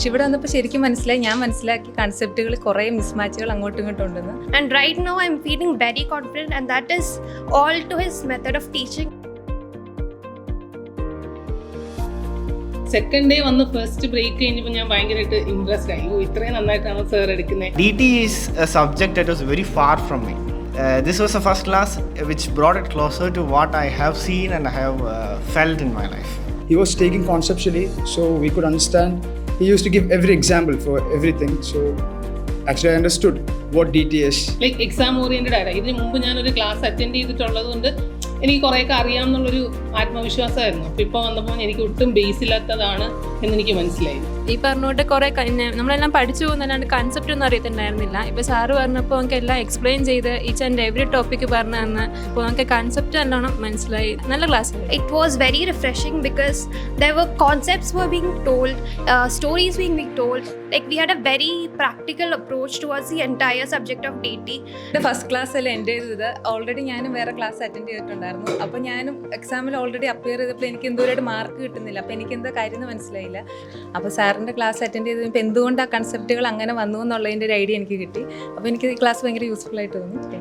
പക്ഷെ ഇവിടെ വന്നപ്പോൾ ശരിക്കും മനസ്സിലായി, ഞാൻ മനസ്സിലാക്കി കൺസെപ്റ്റുകൾ കുറേ മിസ്മാച്ചുകൾ അങ്ങോട്ടും ഇങ്ങോട്ടും ഉണ്ടെന്ന്. And right now I'm feeling very confident, and that is all to his method of teaching. Second day വന്ന് ഫസ്റ്റ് ബ്രേക്ക് കഴിഞ്ഞപ്പോൾ ഞാൻ ഭയങ്കരമായിട്ട് ഇംപ്രസ്ഡ് ആയി. ഇത്രയും നന്നായിട്ടാണ് സാർ എടുക്കുന്നത്. DT is a subject that was very far from me. This was a first class which brought it closer to what I have seen and I have felt in my life. He was taking conceptually, so we could understand. He used to give every example for everything, so actually I understood what DT is. Like exam oriented ആയിട്ട് ഇതിന് മുമ്പ് ഞാനൊരു class attend ചെയ്തിട്ടുള്ളത് കൊണ്ട് എനിക്ക് കുറേയൊക്കെ അറിയാമെന്നുള്ളൊരു ആത്മവിശ്വാസമായിരുന്നു. അപ്പോൾ ഇപ്പോൾ വന്നപ്പോൾ എനിക്ക് ഒട്ടും ബേസ് ഇല്ലാത്തതാണ് എന്നെനിക്ക് മനസ്സിലായി. ഈ പറഞ്ഞോട്ട് കുറേ നമ്മളെല്ലാം പഠിച്ചു പോകുന്നല്ലാണ്ട് കൺസെപ്റ്റ് ഒന്നും അറിയത്തുണ്ടായിരുന്നില്ല. ഇപ്പോൾ സാറ് പറഞ്ഞപ്പോൾ നമുക്ക് എല്ലാം എക്സ്പ്ലെയിൻ ചെയ്ത് ഈച്ച് ആൻഡ് എവറി ടോപ്പിക്ക് പറഞ്ഞു തന്ന് അപ്പോൾ നമുക്ക് കൺസെപ്റ്റ് നല്ലോണം മനസ്സിലായി. നല്ല class. It was very refreshing because there were concepts were being told, stories being told. Like we had a very practical approach towards the entire subject of DT. First class അല്ലേ എൻ്റെ ചെയ്തത്. Already ഞാനും വേറെ class attend ചെയ്തിട്ടുണ്ടായിരുന്നു. അപ്പോൾ ഞാനും എക്സാമിൽ already appear ചെയ്തപ്പോൾ എനിക്ക് എന്തോരായിട്ട് മാർക്ക് കിട്ടുന്നില്ല. അപ്പോൾ എനിക്ക് എന്താ കാര്യം എന്ന് മനസ്സിലായില്ല. അപ്പോൾ സാറിൻ്റെ ക്ലാസ് അറ്റൻഡ് ചെയ്തപ്പോൾ എന്തുകൊണ്ട് ആ കൺസെപ്റ്റുകൾ അങ്ങനെ വന്നു എന്നുള്ളതിൻ്റെ ഒരു ഐഡിയ എനിക്ക് കിട്ടി. അപ്പോൾ എനിക്ക് ഈ ക്ലാസ് ഭയങ്കര യൂസ്ഫുൾ ആയിട്ട് തോന്നി.